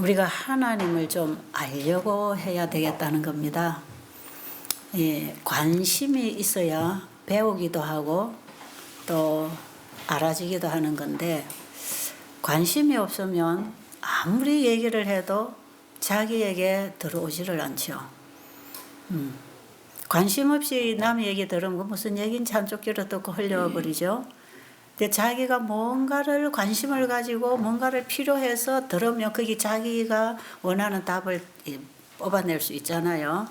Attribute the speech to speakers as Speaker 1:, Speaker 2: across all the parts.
Speaker 1: 우리가 하나님을 좀 알려고 해야 되겠다는 겁니다. 예, 관심이 있어야 배우기도 하고 또 알아지기도 하는 건데, 관심이 없으면 아무리 얘기를 해도 자기에게 들어오지를 않죠. 관심 없이 남 얘기 들으면 무슨 얘기인지 한쪽 귀로 듣고 흘려버리죠. 근데 자기가 뭔가를 관심을 가지고 뭔가를 필요해서 들으면 거기 자기가 원하는 답을 뽑아낼 수 있잖아요.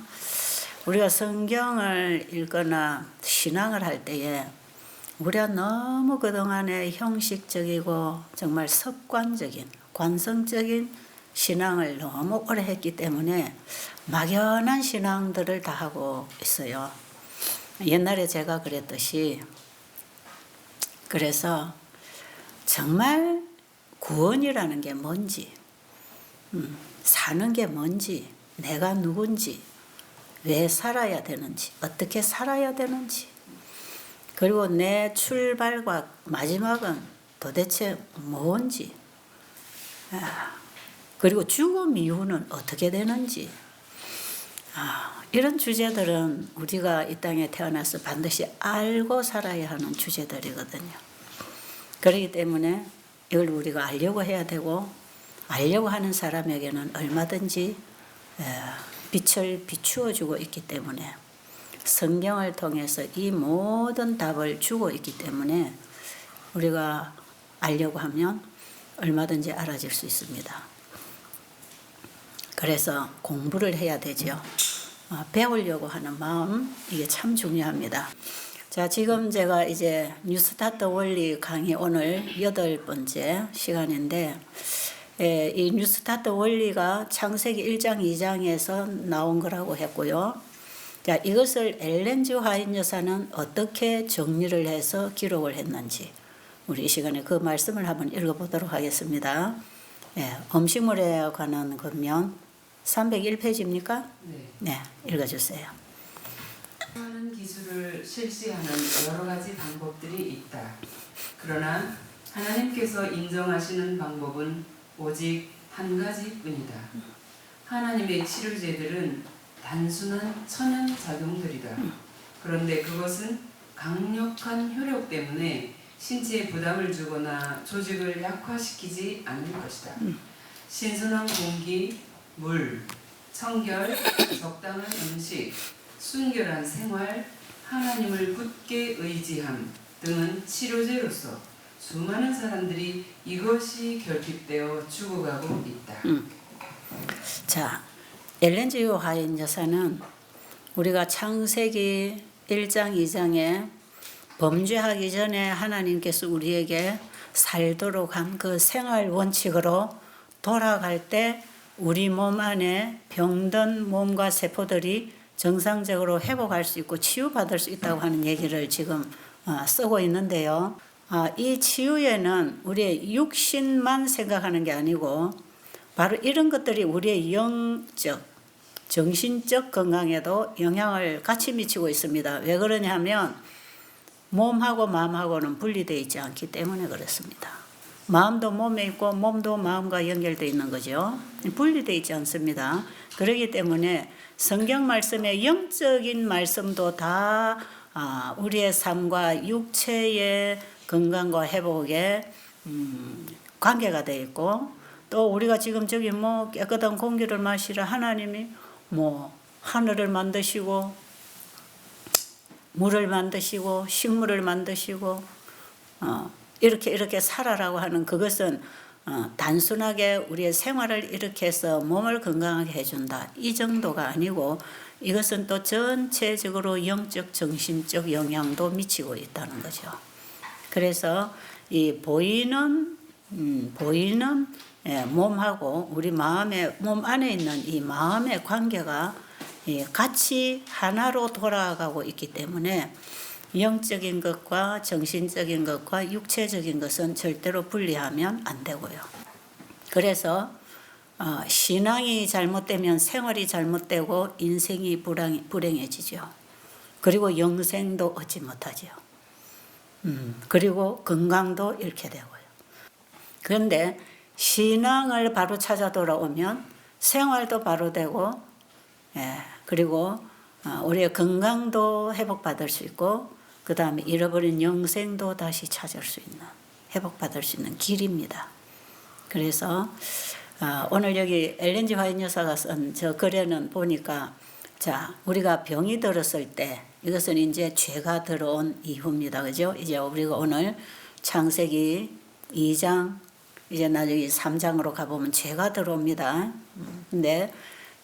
Speaker 1: 우리가 성경을 읽거나 신앙을 할 때에 우리가 너무 그동안에 형식적이고 정말 습관적인 관성적인 신앙을 너무 오래 했기 때문에 막연한 신앙들을 다 하고 있어요. 옛날에 제가 그랬듯이, 그래서 정말 구원이라는 게 뭔지, 사는 게 뭔지, 내가 누군지, 왜 살아야 되는지, 어떻게 살아야 되는지, 그리고 내 출발과 마지막은 도대체 뭔지, 그리고 죽음 이후는 어떻게 되는지, 이런 주제들은 우리가 이 땅에 태어나서 반드시 알고 살아야 하는 주제들이거든요. 그렇기 때문에 이걸 우리가 알려고 해야 되고, 알려고 하는 사람에게는 얼마든지 빛을 비추어주고 있기 때문에, 성경을 통해서 이 모든 답을 주고 있기 때문에 우리가 알려고 하면 얼마든지 알아질 수 있습니다. 그래서 공부를 해야 되죠. 배우려고 하는 마음, 이게 참 중요합니다. 자, 지금 제가 이제 뉴스타트 원리 강의 오늘 8번째 시간인데, 이 뉴스타트 원리가 창세기 1장 2장에서 나온 거라고 했고요. 자, 이것을 엘렌 G 화이트 여사는 어떻게 정리를 해서 기록을 했는지 우리 이 시간에 그 말씀을 한번 읽어보도록 하겠습니다. 음식물에 관한 거면 301페이지입니까? 네, 읽어주세요.
Speaker 2: 하는 기술을 실시하는 여러 가지 방법들이 있다. 그러나 하나님께서 인정하시는 방법은 오직 한 가지뿐이다. 하나님의 치료제들은 단순한 천연 작용들이다. 그런데 그것은 강력한 효력 때문에 신체에 부담을 주거나 조직을 약화시키지 않을 것이다. 신선한 공기, 물, 청결, 적당한 음식, 순결한 생활, 하나님을 굳게 의지함 등은 치료제로서 수많은 사람들이 이것이 결핍되어 죽어가고 있다.
Speaker 1: 자, 엘렌 G 화이트 여사는 우리가 창세기 1장 2장에 범죄하기 전에 하나님께서 우리에게 살도록 한 그 생활 원칙으로 돌아갈 때 우리 몸 안에 병든 몸과 세포들이 정상적으로 회복할 수 있고 치유받을 수 있다고 하는 얘기를 지금 쓰고 있는데요. 이 치유에는 우리의 육신만 생각하는 게 아니고 바로 이런 것들이 우리의 영적, 정신적 건강에도 영향을 같이 미치고 있습니다. 왜 그러냐면 몸하고 마음하고는 분리되어 있지 않기 때문에 그렇습니다. 마음도 몸에 있고 몸도 마음과 연결되어 있는 거죠. 분리되어 있지 않습니다. 그렇기 때문에 성경 말씀의 영적인 말씀도 다 우리의 삶과 육체의 건강과 회복에 관계가 되어 있고, 또 우리가 지금 저기 깨끗한 공기를 마시라 하나님이 하늘을 만드시고 물을 만드시고 식물을 만드시고 이렇게 살아라고 하는 그것은 단순하게 우리의 생활을 이렇게 해서 몸을 건강하게 해준다, 이 정도가 아니고 이것은 또 전체적으로 영적 정신적 영향도 미치고 있다는 거죠. 그래서 이 보이는 몸하고 우리 몸 안에 있는 이 마음의 관계가 같이 하나로 돌아가고 있기 때문에 영적인 것과 정신적인 것과 육체적인 것은 절대로 분리하면 안 되고요. 그래서 신앙이 잘못되면 생활이 잘못되고 인생이 불행해지죠. 그리고 영생도 얻지 못하죠. 그리고 건강도 잃게 되고요. 그런데 신앙을 바로 찾아 돌아오면 생활도 바로 되고, 그리고 우리의 건강도 회복받을 수 있고, 그 다음에 잃어버린 영생도 다시 찾을 수 있는, 회복받을 수 있는 길입니다. 그래서 오늘 여기 엘렌 G 화이트 여사가 쓴 저 글에는 보니까, 자, 우리가 병이 들었을 때, 이것은 이제 죄가 들어온 이후입니다. 그죠? 이제 우리가 오늘 창세기 2장, 이제 나중에 3장으로 가보면 죄가 들어옵니다. 근데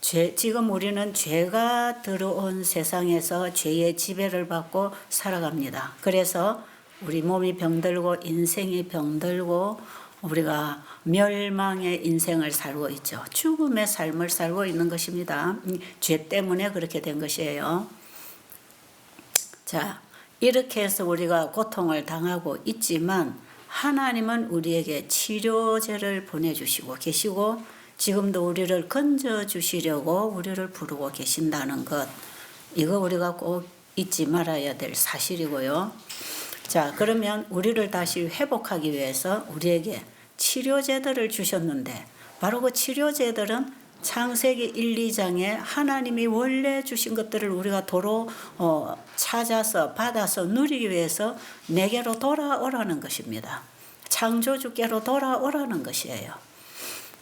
Speaker 1: 지금 우리는 죄가 들어온 세상에서 죄의 지배를 받고 살아갑니다. 그래서 우리 몸이 병들고 인생이 병들고 우리가 멸망의 인생을 살고 있죠. 죽음의 삶을 살고 있는 것입니다. 죄 때문에 그렇게 된 것이에요. 자, 이렇게 해서 우리가 고통을 당하고 있지만 하나님은 우리에게 치료제를 보내주시고 계시고 지금도 우리를 건져주시려고 우리를 부르고 계신다는 것, 이거 우리가 꼭 잊지 말아야 될 사실이고요. 자, 그러면 우리를 다시 회복하기 위해서 우리에게 치료제들을 주셨는데, 바로 그 치료제들은 창세기 1, 2장에 하나님이 원래 주신 것들을 우리가 도로 찾아서 받아서 누리기 위해서 내게로 돌아오라는 것입니다. 창조주께로 돌아오라는 것이에요.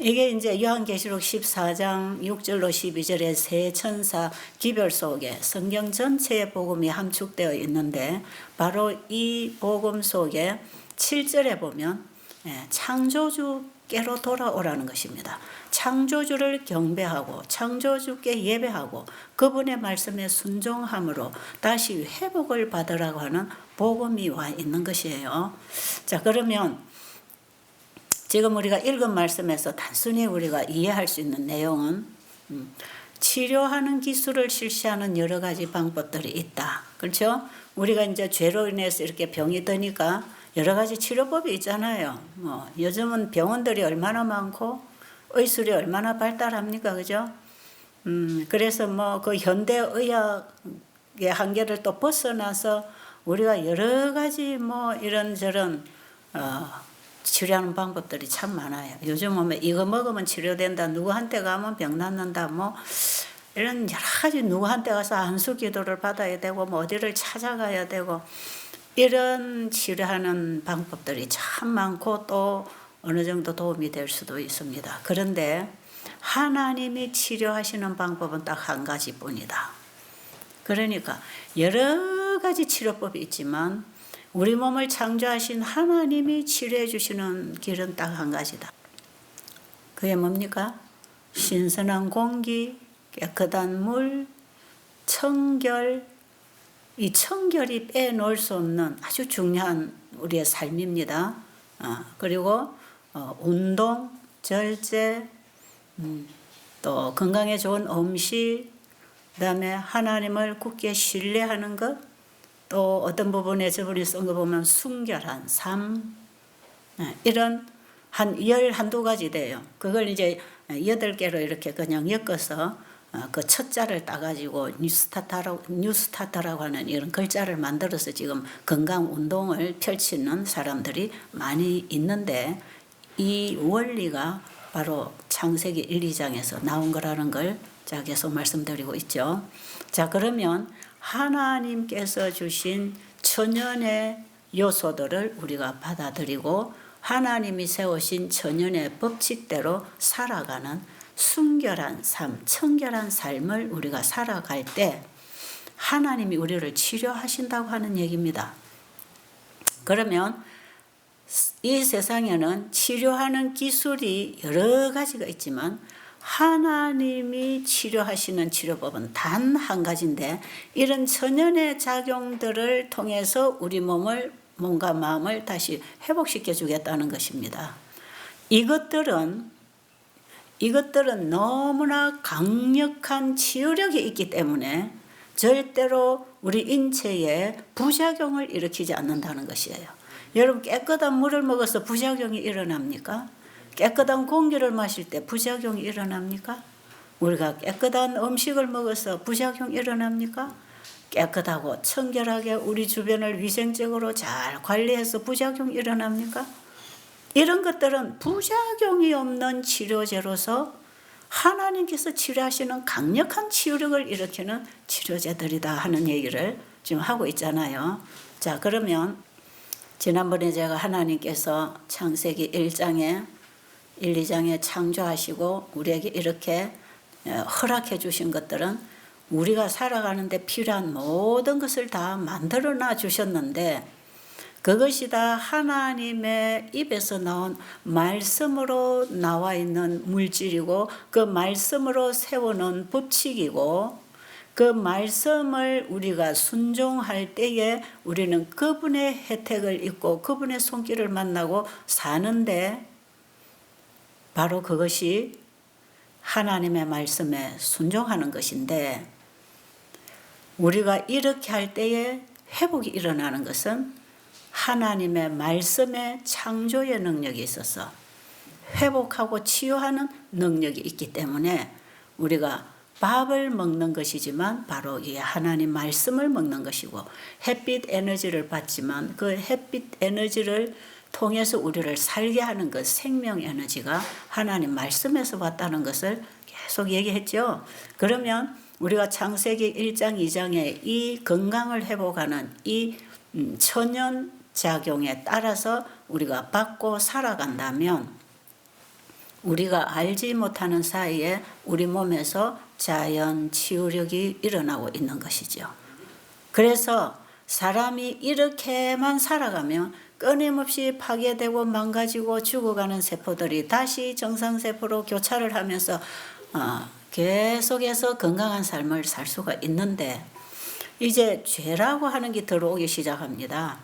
Speaker 1: 이게 이제 요한계시록 14장 6절로 12절의 세 천사 기별 속에 성경 전체의 복음이 함축되어 있는데, 바로 이 복음 속에 7절에 보면 창조주께로 돌아오라는 것입니다. 창조주를 경배하고 창조주께 예배하고 그분의 말씀에 순종함으로 다시 회복을 받으라고 하는 복음이 와 있는 것이에요. 자, 그러면 지금 우리가 읽은 말씀에서 단순히 우리가 이해할 수 있는 내용은 치료하는 기술을 실시하는 여러 가지 방법들이 있다. 그렇죠? 우리가 이제 죄로 인해서 이렇게 병이 드니까 여러 가지 치료법이 있잖아요. 요즘은 병원들이 얼마나 많고 의술이 얼마나 발달합니까? 그죠? 그래서 그 현대의학의 한계를 또 벗어나서 우리가 여러 가지 이런저런 치료하는 방법들이 참 많아요. 요즘은 이거 먹으면 치료된다, 누구한테 가면 병 낫는다, 이런 여러 가지 누구한테 가서 안수 기도를 받아야 되고, 어디를 찾아가야 되고, 이런 치료하는 방법들이 참 많고 또 어느 정도 도움이 될 수도 있습니다. 그런데 하나님이 치료하시는 방법은 딱 한 가지뿐이다. 그러니까 여러 가지 치료법이 있지만 우리 몸을 창조하신 하나님이 치료해 주시는 길은 딱 한 가지다. 그게 뭡니까? 신선한 공기, 깨끗한 물, 청결. 이 청결이 빼놓을 수 없는 아주 중요한 우리의 삶입니다. 그리고 운동, 절제, 또 건강에 좋은 음식, 그다음에 하나님을 굳게 신뢰하는 것, 또 어떤 부분에 저분이 쓴 거 보면 순결한 삶, 이런 한 12가지 돼요. 그걸 이제 8개로 이렇게 그냥 엮어서 그 첫 자를 따가지고 뉴스타터라고 하는 이런 글자를 만들어서 지금 건강 운동을 펼치는 사람들이 많이 있는데, 이 원리가 바로 창세기 1, 2장에서 나온 거라는 걸 제가 계속 말씀드리고 있죠. 자, 그러면 하나님께서 주신 천연의 요소들을 우리가 받아들이고 하나님이 세우신 천연의 법칙대로 살아가는 순결한 삶, 청결한 삶을 우리가 살아갈 때 하나님이 우리를 치료하신다고 하는 얘기입니다. 그러면 이 세상에는 치료하는 기술이 여러 가지가 있지만 하나님이 치료하시는 치료법은 단 한 가지인데, 이런 천연의 작용들을 통해서 우리 몸과 마음을 다시 회복시켜 주겠다는 것입니다. 이것들은 너무나 강력한 치유력이 있기 때문에 절대로 우리 인체에 부작용을 일으키지 않는다는 것이에요. 여러분, 깨끗한 물을 먹어서 부작용이 일어납니까? 깨끗한 공기를 마실 때 부작용이 일어납니까? 우리가 깨끗한 음식을 먹어서 부작용이 일어납니까? 깨끗하고 청결하게 우리 주변을 위생적으로 잘 관리해서 부작용이 일어납니까? 이런 것들은 부작용이 없는 치료제로서 하나님께서 치료하시는 강력한 치유력을 일으키는 치료제들이다 하는 얘기를 지금 하고 있잖아요. 자, 그러면 지난번에 제가 하나님께서 창세기 1장에 1, 2장에 창조하시고 우리에게 이렇게 허락해 주신 것들은 우리가 살아가는데 필요한 모든 것을 다 만들어 놔 주셨는데 그것이 다 하나님의 입에서 나온 말씀으로 나와 있는 물질이고 그 말씀으로 세워놓은 법칙이고 그 말씀을 우리가 순종할 때에 우리는 그분의 혜택을 입고 그분의 손길을 만나고 사는데 바로 그것이 하나님의 말씀에 순종하는 것인데 우리가 이렇게 할 때에 회복이 일어나는 것은 하나님의 말씀의 창조의 능력이 있어서 회복하고 치유하는 능력이 있기 때문에 우리가 밥을 먹는 것이지만 바로 이 하나님 말씀을 먹는 것이고 햇빛 에너지를 받지만 그 햇빛 에너지를 통해서 우리를 살게 하는 것 생명 에너지가 하나님 말씀에서 왔다는 것을 계속 얘기했죠. 그러면 우리가 창세기 1장 2장에 이 건강을 회복하는 이 천연 작용에 따라서 우리가 받고 살아간다면 우리가 알지 못하는 사이에 우리 몸에서 자연 치유력이 일어나고 있는 것이죠. 그래서 사람이 이렇게만 살아가면 끊임없이 파괴되고 망가지고 죽어가는 세포들이 다시 정상세포로 교차를 하면서 계속해서 건강한 삶을 살 수가 있는데 이제 죄라고 하는 게 들어오기 시작합니다.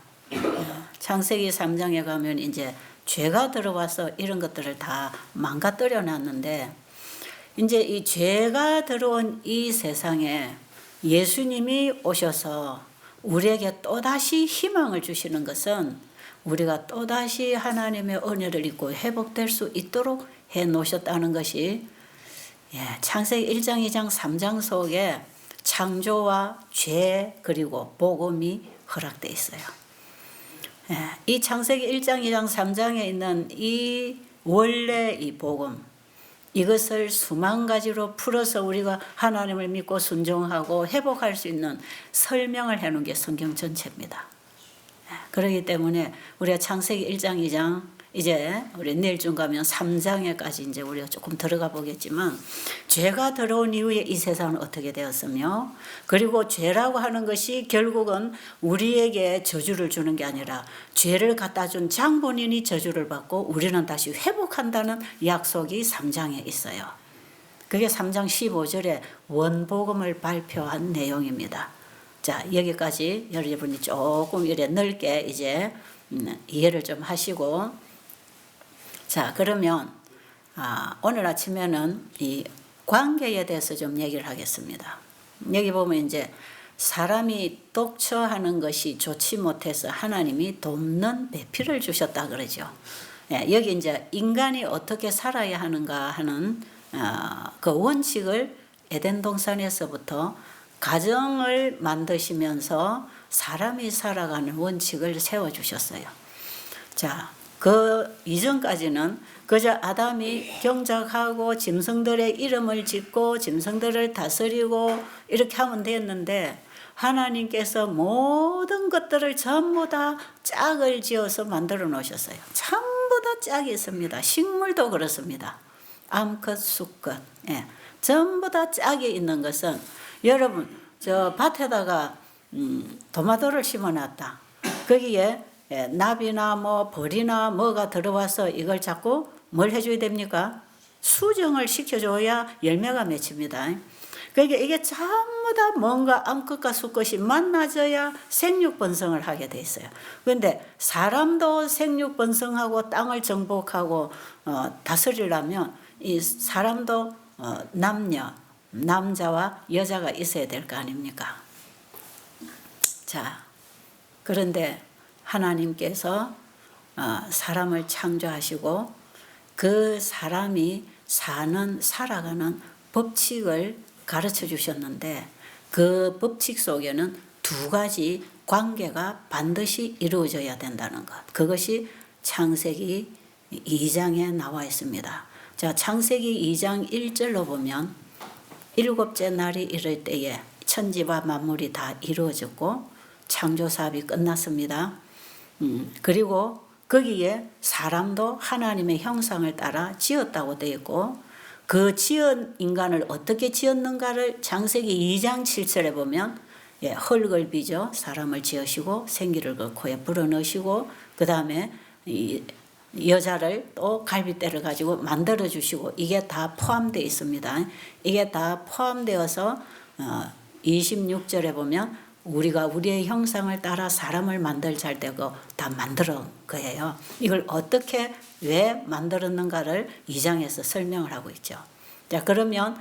Speaker 1: 창세기 3장에 가면 이제 죄가 들어와서 이런 것들을 다 망가뜨려 놨는데 이제 이 죄가 들어온 이 세상에 예수님이 오셔서 우리에게 또다시 희망을 주시는 것은 우리가 또다시 하나님의 은혜를 입고 회복될 수 있도록 해 놓으셨다는 것이 창세기 1장, 2장, 3장 속에 창조와 죄 그리고 복음이 허락되어 있어요. 이 창세기 1장, 2장, 3장에 있는 이 원래 이 복음 이것을 수만 가지로 풀어서 우리가 하나님을 믿고 순종하고 회복할 수 있는 설명을 해놓은 게 성경 전체입니다. 그렇기 때문에 우리가 창세기 1장, 2장 이제 우리 내일쯤 가면 3장에까지 이제 우리가 조금 들어가 보겠지만 죄가 들어온 이후에 이 세상은 어떻게 되었으며 그리고 죄라고 하는 것이 결국은 우리에게 저주를 주는 게 아니라 죄를 갖다 준 장본인이 저주를 받고 우리는 다시 회복한다는 약속이 3장에 있어요. 그게 3장 15절에 원복음을 발표한 내용입니다. 자, 여기까지 여러분이 조금 이래 넓게 이제 이해를 좀 하시고 자, 그러면 오늘 아침에는 이 관계에 대해서 좀 얘기를 하겠습니다. 여기 보면 이제 사람이 독처하는 것이 좋지 못해서 하나님이 돕는 배필을 주셨다 그러죠. 여기 이제 인간이 어떻게 살아야 하는가 하는 그 원칙을 에덴 동산에서부터 가정을 만드시면서 사람이 살아가는 원칙을 세워주셨어요. 자, 그 이전까지는 그저 아담이 경작하고 짐승들의 이름을 짓고 짐승들을 다스리고 이렇게 하면 됐는데 하나님께서 모든 것들을 전부 다 짝을 지어서 만들어 놓으셨어요. 전부 다 짝이 있습니다. 식물도 그렇습니다. 암컷, 수컷, 전부 다 짝이 있는 것은 여러분 저 밭에다가 토마토를 심어놨다. 거기에 나비나 뭐 벌이나 뭐가 들어와서 이걸 자꾸 뭘 해줘야 됩니까? 수정을 시켜줘야 열매가 맺힙니다. 그러니까 이게 전부 다 뭔가 암컷과 수컷이 만나져야 생육번성을 하게 돼 있어요. 그런데 사람도 생육번성하고 땅을 정복하고 다스리려면 이 사람도 남자와 여자가 있어야 될 거 아닙니까? 자, 그런데 하나님께서 사람을 창조하시고 그 사람이 살아가는 법칙을 가르쳐 주셨는데 그 법칙 속에는 두 가지 관계가 반드시 이루어져야 된다는 것. 그것이 창세기 2장에 나와 있습니다. 자, 창세기 2장 1절로 보면 일곱째 날이 이를 때에 천지와 만물이 다 이루어졌고 창조 사업이 끝났습니다. 그리고 거기에 사람도 하나님의 형상을 따라 지었다고 되어 있고 그 지은 인간을 어떻게 지었는가를 창세기 2장 7절에 보면 흙을 빚어 사람을 지으시고 생기를 그 코에 불어넣으시고 그 다음에 여자를 또 갈빗대를 가지고 만들어 주시고 이게 다 포함되어 있습니다. 이게 다 포함되어서 26절에 보면 우리가 우리의 형상을 따라 사람을 만들자 할 때 그거 다 만들어 거예요. 이걸 어떻게 왜 만들었는가를 2장에서 설명을 하고 있죠. 자, 그러면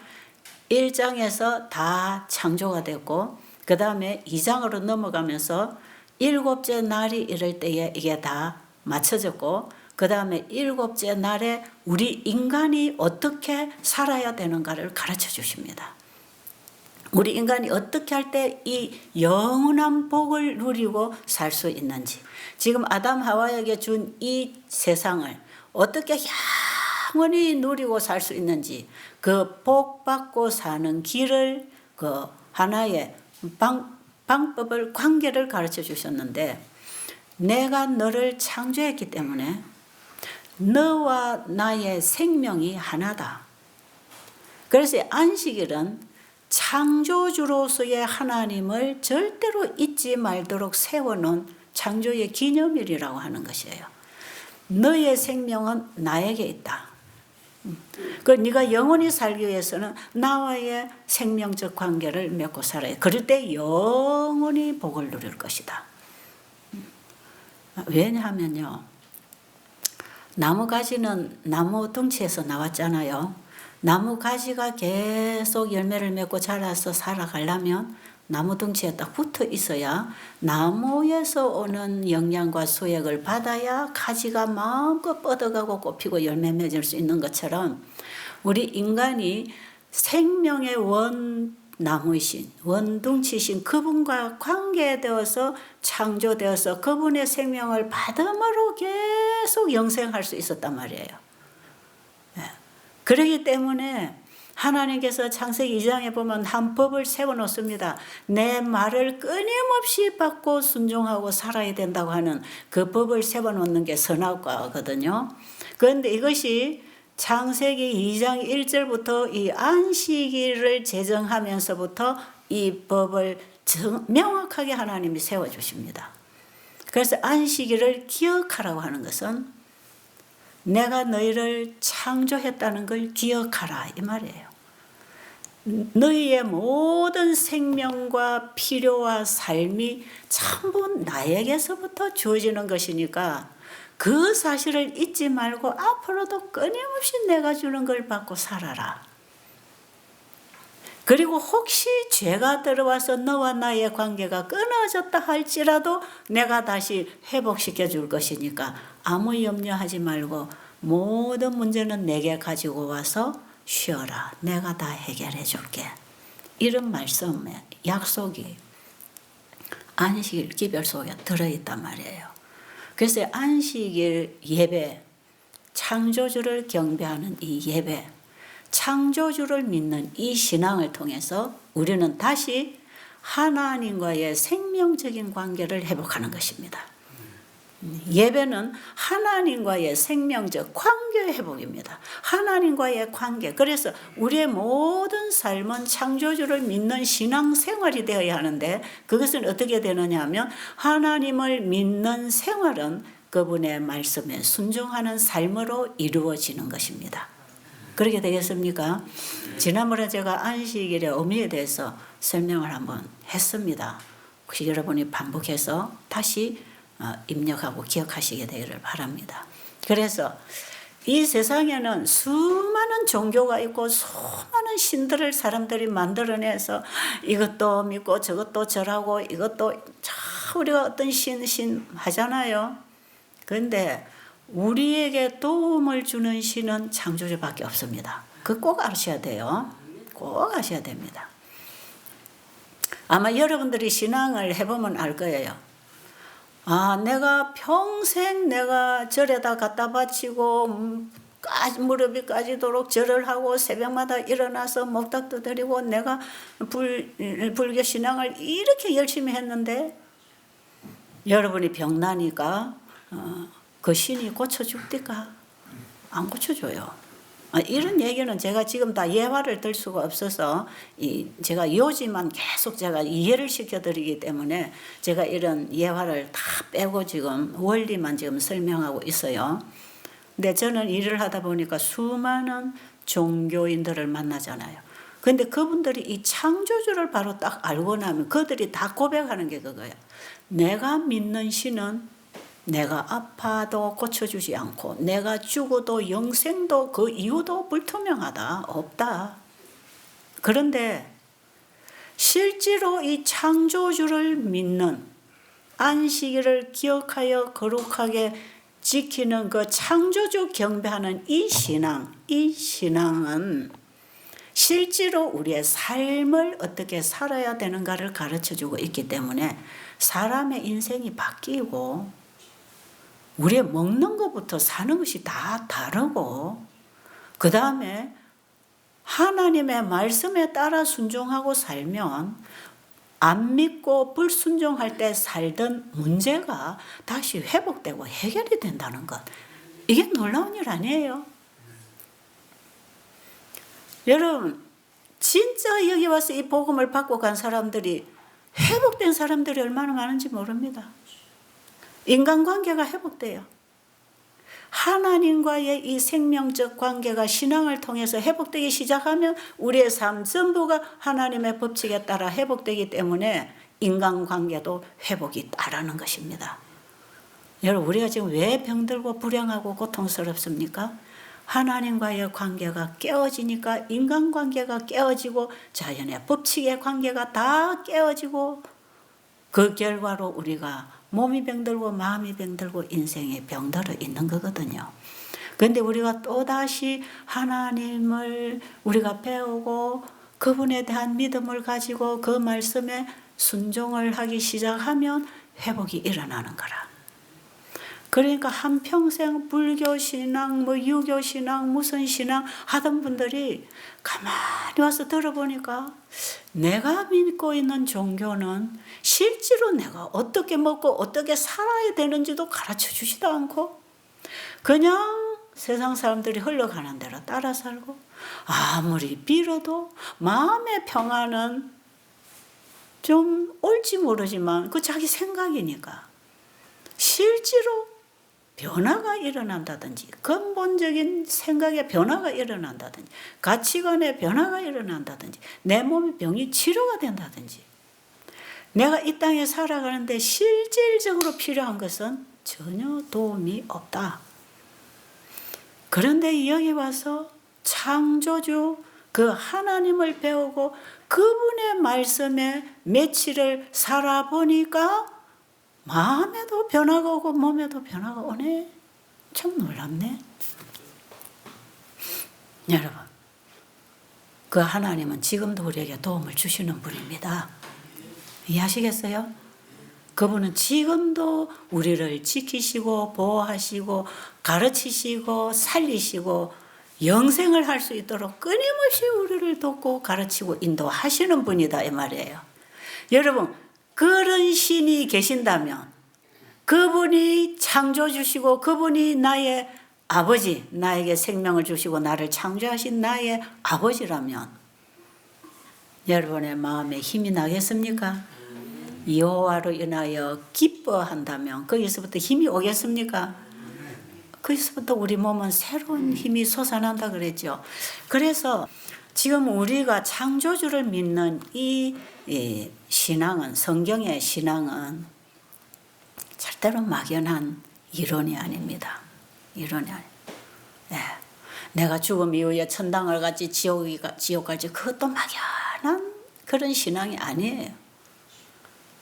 Speaker 1: 1장에서 다 창조가 됐고 그 다음에 2장으로 넘어가면서 일곱째 날이 이럴 때에 이게 다 맞춰졌고 그 다음에 일곱째 날에 우리 인간이 어떻게 살아야 되는가를 가르쳐 주십니다. 우리 인간이 어떻게 할 때 이 영원한 복을 누리고 살 수 있는지 지금 아담 하와에게 준 이 세상을 어떻게 영원히 누리고 살 수 있는지 그 복 받고 사는 길을 그 하나의 방법을 관계를 가르쳐 주셨는데 내가 너를 창조했기 때문에 너와 나의 생명이 하나다. 그래서 안식일은 창조주로서의 하나님을 절대로 잊지 말도록 세워놓은 창조의 기념일이라고 하는 것이에요. 너의 생명은 나에게 있다. 그 네가 영원히 살기 위해서는 나와의 생명적 관계를 맺고 살아야 해. 그럴 때 영원히 복을 누릴 것이다. 왜냐하면요. 나무 가지는 나무 덩치에서 나왔잖아요. 나무 가지가 계속 열매를 맺고 자라서 살아가려면 나무 덩치에 딱 붙어 있어야 나무에서 오는 영양과 수액을 받아야 가지가 마음껏 뻗어가고 꽃피고 열매 맺을 수 있는 것처럼 우리 인간이 생명의 원나무이신 원둥치신 그분과 관계되어서 창조되어서 그분의 생명을 받음으로 계속 영생할 수 있었단 말이에요. 그렇기 때문에 하나님께서 창세기 2장에 보면 한 법을 세워놓습니다. 내 말을 끊임없이 받고 순종하고 살아야 된다고 하는 그 법을 세워놓는 게 선악과거든요. 그런데 이것이 창세기 2장 1절부터 이 안식일을 제정하면서부터 이 법을 명확하게 하나님이 세워주십니다. 그래서 안식일을 기억하라고 하는 것은 내가 너희를 창조했다는 걸 기억하라 이 말이에요. 너희의 모든 생명과 필요와 삶이 전부 나에게서부터 주어지는 것이니까 그 사실을 잊지 말고 앞으로도 끊임없이 내가 주는 걸 받고 살아라. 그리고 혹시 죄가 들어와서 너와 나의 관계가 끊어졌다 할지라도 내가 다시 회복시켜 줄 것이니까 아무 염려하지 말고 모든 문제는 내게 가지고 와서 쉬어라. 내가 다 해결해 줄게. 이런 말씀에 약속이 안식일 기별 속에 들어있단 말이에요. 그래서 안식일 예배, 창조주를 경배하는 이 예배, 창조주를 믿는 이 신앙을 통해서 우리는 다시 하나님과의 생명적인 관계를 회복하는 것입니다. 예배는 하나님과의 생명적 관계 회복입니다. 하나님과의 관계. 그래서 우리의 모든 삶은 창조주를 믿는 신앙생활이 되어야 하는데 그것은 어떻게 되느냐 하면 하나님을 믿는 생활은 그분의 말씀에 순종하는 삶으로 이루어지는 것입니다. 그렇게 되겠습니까? 지난번에 제가 안식일의 의미에 대해서 설명을 한번 했습니다. 혹시 여러분이 반복해서 다시 입력하고 기억하시게 되기를 바랍니다. 그래서 이 세상에는 수많은 종교가 있고 수많은 신들을 사람들이 만들어내서 이것도 믿고 저것도 절하고 이것도 우리가 어떤 신 하잖아요. 그런데 우리에게 도움을 주는 신은 창조주밖에 없습니다. 그거 꼭 아셔야 돼요. 꼭 아셔야 됩니다. 아마 여러분들이 신앙을 해보면 알 거예요. 내가 평생 내가 절에다 갖다 바치고 무릎이 까지도록 절을 하고 새벽마다 일어나서 목탁도 드리고 내가 불교 신앙을 이렇게 열심히 했는데 여러분이 병나니까 그 신이 고쳐줄까? 안 고쳐줘요. 이런 얘기는 제가 지금 다 예화를 들 수가 없어서 제가 요지만 계속 제가 이해를 시켜드리기 때문에 제가 이런 예화를 다 빼고 지금 원리만 지금 설명하고 있어요. 근데 저는 일을 하다 보니까 수많은 종교인들을 만나잖아요. 근데 그분들이 이 창조주를 바로 딱 알고 나면 그들이 다 고백하는 게 그거예요. 내가 믿는 신은 내가 아파도 고쳐주지 않고 내가 죽어도 영생도 그 이유도 불투명하다. 없다. 그런데 실제로 이 창조주를 믿는 안식일을 기억하여 거룩하게 지키는 그 창조주 경배하는 이 신앙은 실제로 우리의 삶을 어떻게 살아야 되는가를 가르쳐주고 있기 때문에 사람의 인생이 바뀌고 우리의 먹는 것부터 사는 것이 다 다르고 그 다음에 하나님의 말씀에 따라 순종하고 살면 안 믿고 불순종할 때 살던 문제가 다시 회복되고 해결이 된다는 것. 이게 놀라운 일 아니에요? 여러분 진짜 여기 와서 이 복음을 받고 간 사람들이 회복된 사람들이 얼마나 많은지 모릅니다. 인간관계가 회복돼요. 하나님과의 이 생명적 관계가 신앙을 통해서 회복되기 시작하면 우리의 삶 전부가 하나님의 법칙에 따라 회복되기 때문에 인간관계도 회복이 따르는 것입니다. 여러분 우리가 지금 왜 병들고 불행하고 고통스럽습니까? 하나님과의 관계가 깨어지니까 인간관계가 깨어지고 자연의 법칙의 관계가 다 깨어지고 그 결과로 우리가 몸이 병들고 마음이 병들고 인생에 병들어 있는 거거든요. 그런데 우리가 또다시 하나님을 우리가 배우고 그분에 대한 믿음을 가지고 그 말씀에 순종을 하기 시작하면 회복이 일어나는 거라. 그러니까 한평생 불교신앙, 유교신앙, 무슨 신앙 하던 분들이 가만히 와서 들어보니까 내가 믿고 있는 종교는 실제로 내가 어떻게 먹고 어떻게 살아야 되는지도 가르쳐 주지도 않고 그냥 세상 사람들이 흘러가는 대로 따라 살고 아무리 빌어도 마음의 평안은 좀 올지 모르지만 그 자기 생각이니까 실제로 변화가 일어난다든지 근본적인 생각의 변화가 일어난다든지 가치관의 변화가 일어난다든지 내 몸의 병이 치료가 된다든지 내가 이 땅에 살아가는데 실질적으로 필요한 것은 전혀 도움이 없다. 그런데 여기 와서 창조주 그 하나님을 배우고 그분의 말씀에 며칠을 살아보니까 마음에도 변화가 오고 몸에도 변화가 오네. 참 놀랍네. 여러분, 그 하나님은 지금도 우리에게 도움을 주시는 분입니다. 이해하시겠어요? 그분은 지금도 우리를 지키시고 보호하시고 가르치시고 살리시고 영생을 할 수 있도록 끊임없이 우리를 돕고 가르치고 인도하시는 분이다 이 말이에요. 여러분 그런 신이 계신다면 그분이 창조주시고 그분이 나의 아버지, 나에게 생명을 주시고 나를 창조하신 나의 아버지라면 여러분의 마음에 힘이 나겠습니까? 여호와로 인하여 기뻐한다면 거기서부터 힘이 오겠습니까? 거기서부터 우리 몸은 새로운 힘이 솟아난다 그랬죠. 그래서 지금 우리가 창조주를 믿는 이 신앙은 성경의 신앙은 절대로 막연한 이론이 아닙니다. 이론이 아닙니다. 네. 내가 죽음 이후에 천당을 갈지 지옥 갈지 그것도 막연한 그런 신앙이 아니에요.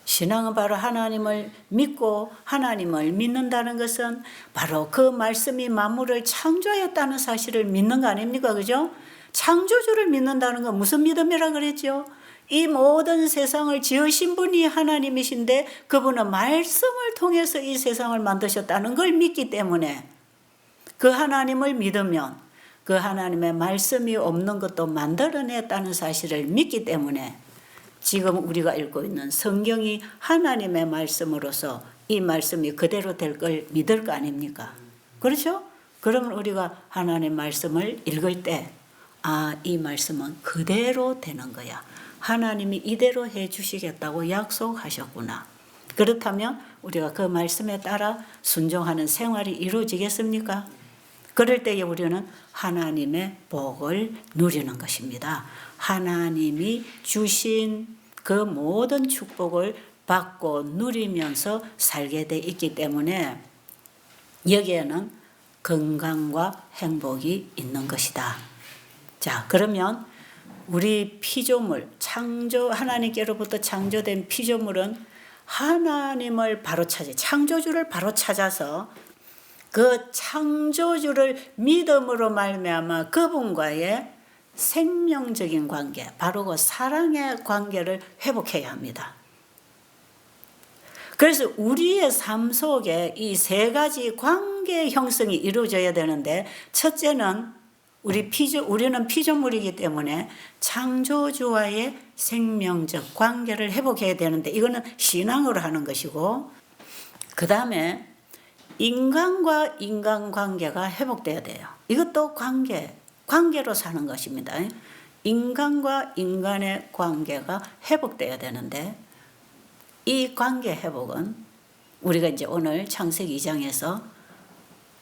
Speaker 1: 신앙은 바로 하나님을 믿고 하나님을 믿는다는 것은 바로 그 말씀이 만물을 창조했다는 사실을 믿는 거 아닙니까? 그죠? 창조주를 믿는다는 건 무슨 믿음이라 그랬죠? 이 모든 세상을 지으신 분이 하나님이신데 그분은 말씀을 통해서 이 세상을 만드셨다는 걸 믿기 때문에 그 하나님을 믿으면 그 하나님의 말씀이 없는 것도 만들어냈다는 사실을 믿기 때문에 지금 우리가 읽고 있는 성경이 하나님의 말씀으로서 이 말씀이 그대로 될 걸 믿을 거 아닙니까? 그렇죠? 그러면 우리가 하나님 말씀을 읽을 때 이 말씀은 그대로 되는 거야. 하나님이 이대로 해 주시겠다고 약속하셨구나. 그렇다면 우리가 그 말씀에 따라 순종하는 생활이 이루어지겠습니까? 그럴 때에 우리는 하나님의 복을 누리는 것입니다. 하나님이 주신 그 모든 축복을 받고 누리면서 살게 돼 있기 때문에 여기에는 건강과 행복이 있는 것이다. 자, 그러면 우리 피조물, 하나님께로부터 창조된 피조물은 하나님을 바로 창조주를 바로 찾아서 그 창조주를 믿음으로 말미암아 그분과의 생명적인 관계, 바로 그 사랑의 관계를 회복해야 합니다. 그래서 우리의 삶 속에 이 세 가지 관계 형성이 이루어져야 되는데, 첫째는 우리는 피조물이기 때문에 창조주와의 생명적 관계를 회복해야 되는데, 이거는 신앙으로 하는 것이고, 그 다음에 인간과 인간 관계가 회복돼야 돼요. 이것도 관계로 사는 것입니다. 인간과 인간의 관계가 회복돼야 되는데, 이 관계 회복은 우리가 이제 오늘 창세기 2장에서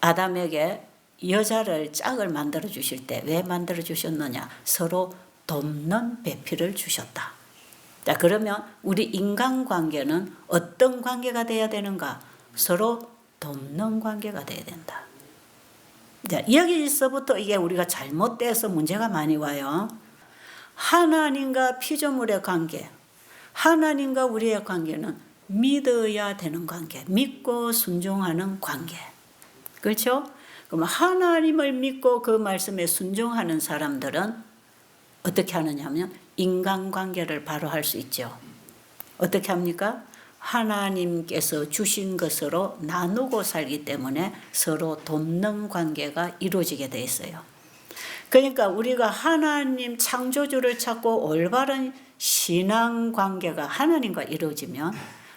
Speaker 1: 아담에게 여자를 짝을 만들어 주실 때 왜 만들어 주셨느냐? 서로 돕는 배필을 주셨다. 자, 그러면 우리 인간 관계는 어떤 관계가 돼야 되는가? 서로 돕는 관계가 돼야 된다. 자, 여기서부터 이게 우리가 잘못돼서 문제가 많이 와요. 하나님과 피조물의 관계, 하나님과 우리의 관계는 믿어야 되는 관계, 믿고 순종하는 관계. 그렇죠? 그럼 하나님을 믿고 그 말씀에 순종하는 사람들은 어떻게 하느냐 하면 인간관계를 바로 할 수 있죠. 어떻게 합니까? 하나님께서 주신 것으로 나누고 살기 때문에 서로 돕는 관계가 이루어지게 돼 있어요. 그러니까 우리가 하나님 창조주를 찾고 올바른 신앙관계가 하나님과 이루어지면